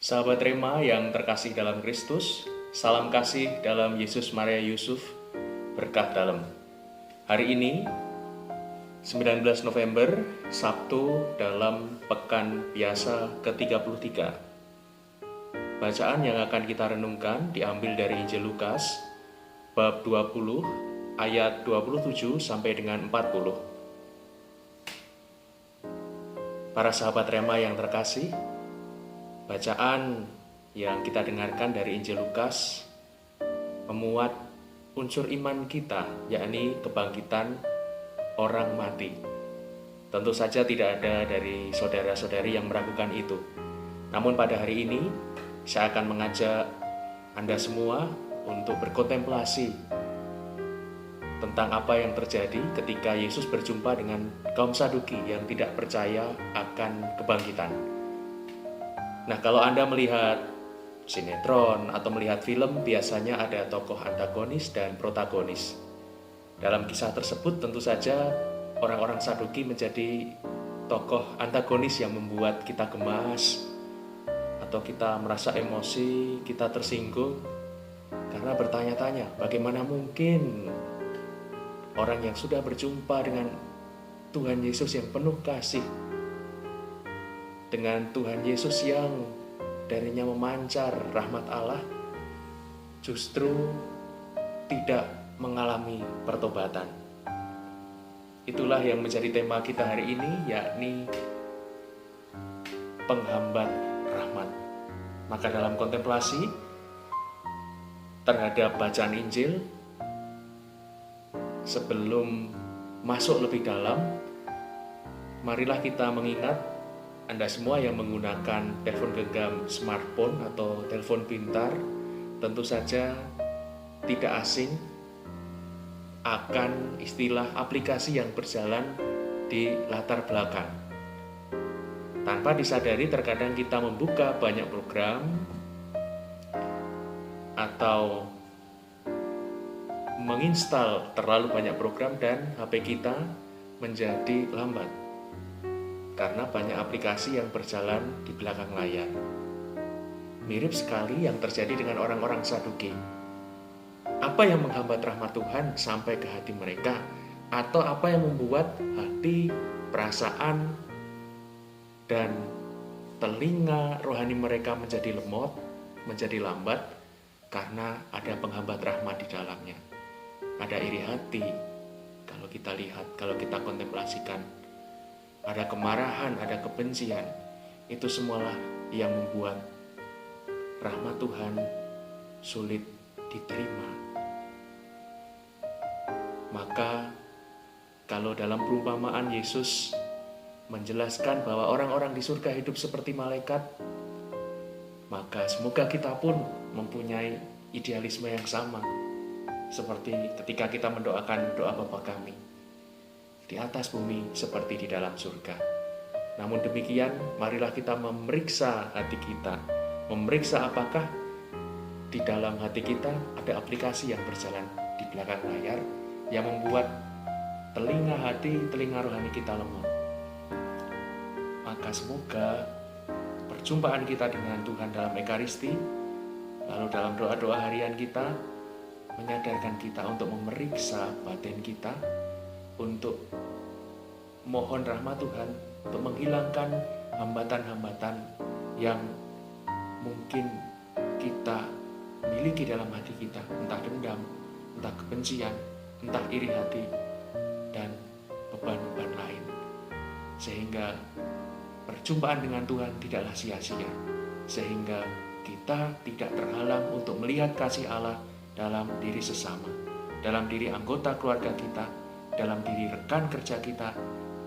Sahabat Rema yang terkasih dalam Kristus, salam kasih dalam Yesus Maria Yusuf, berkah dalam. Hari ini, 19 November, Sabtu dalam Pekan Biasa ke-33. Bacaan yang akan kita renungkan diambil dari Injil Lukas, bab 20, ayat 27 sampai dengan 40. Para sahabat Rema yang terkasih, bacaan yang kita dengarkan dari Injil Lukas memuat unsur iman kita, yakni kebangkitan orang mati. Tentu saja tidak ada dari saudara-saudari yang meragukan itu. Namun pada hari ini, saya akan mengajak Anda semua untuk berkontemplasi tentang apa yang terjadi ketika Yesus berjumpa dengan kaum Saduki yang tidak percaya akan kebangkitan. Nah, kalau Anda melihat sinetron atau melihat film, biasanya ada tokoh antagonis dan protagonis. Dalam kisah tersebut tentu saja orang-orang Saduki menjadi tokoh antagonis yang membuat kita gemas atau kita merasa emosi, kita tersinggung karena bertanya-tanya bagaimana mungkin orang yang sudah berjumpa dengan Tuhan Yesus yang penuh kasih, dengan Tuhan Yesus yang darinya memancar rahmat Allah, justru tidak mengalami pertobatan. Itulah yang menjadi tema kita hari ini, yakni penghambat rahmat. Maka dalam kontemplasi terhadap bacaan Injil, sebelum masuk lebih dalam, marilah kita mengingat Anda semua yang menggunakan telepon genggam smartphone atau telepon pintar, tentu saja tidak asing akan istilah aplikasi yang berjalan di latar belakang. Tanpa disadari terkadang kita membuka banyak program atau menginstal terlalu banyak program dan HP kita menjadi lambat karena banyak aplikasi yang berjalan di belakang layar. Mirip sekali yang terjadi dengan orang-orang Saduki. Apa yang menghambat rahmat Tuhan sampai ke hati mereka? Atau apa yang membuat hati, perasaan, dan telinga rohani mereka menjadi lemot, menjadi lambat karena ada penghambat rahmat di dalamnya. Ada iri hati, kalau kita lihat, kalau kita kontemplasikan. Ada kemarahan, ada kebencian. Itu semualah yang membuat rahmat Tuhan sulit diterima. Maka kalau dalam perumpamaan Yesus menjelaskan bahwa orang-orang di surga hidup seperti malaikat, maka semoga kita pun mempunyai idealisme yang sama seperti ketika kita mendoakan doa Bapa kami di atas bumi seperti di dalam surga. Namun demikian, marilah kita memeriksa hati kita, memeriksa apakah di dalam hati kita ada aplikasi yang berjalan di belakang layar yang membuat telinga hati, telinga rohani kita lemah. Maka semoga perjumpaan kita dengan Tuhan dalam Ekaristi, lalu dalam doa-doa harian kita, menyadarkan kita untuk memeriksa batin kita, untuk mohon rahmat Tuhan, untuk menghilangkan hambatan-hambatan yang mungkin kita miliki dalam hati kita, entah dendam, entah kebencian, entah iri hati, dan beban-beban lain. Sehingga perjumpaan dengan Tuhan tidaklah sia-sia, sehingga kita tidak terhalang untuk melihat kasih Allah dalam diri sesama, dalam diri anggota keluarga kita, dalam diri rekan kerja kita,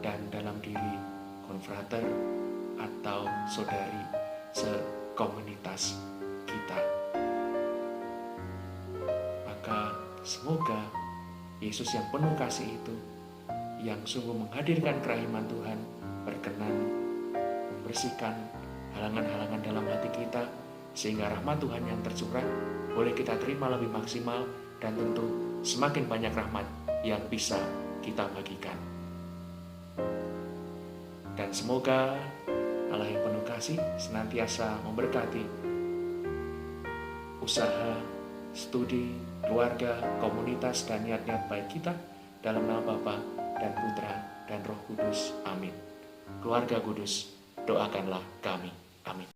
dan dalam diri konfrater atau saudari sekomunitas kita. Maka semoga Yesus yang penuh kasih itu, yang sungguh menghadirkan kerahiman Tuhan, berkenan membersihkan halangan-halangan dalam hati kita, sehingga rahmat Tuhan yang tercurah boleh kita terima lebih maksimal, dan tentu semakin banyak rahmat yang bisa kita bagikan. Dan semoga Allah yang penuh kasih senantiasa memberkati usaha, studi, keluarga, komunitas, dan niat-niat baik kita dalam nama Bapa dan Putra dan Roh Kudus. Amin. Keluarga Kudus, doakanlah kami. Amin.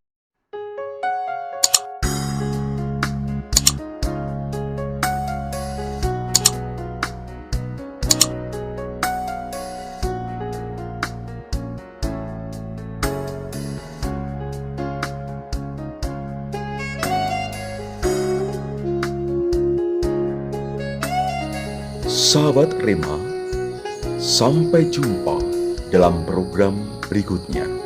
Sahabat Rema, sampai jumpa dalam program berikutnya.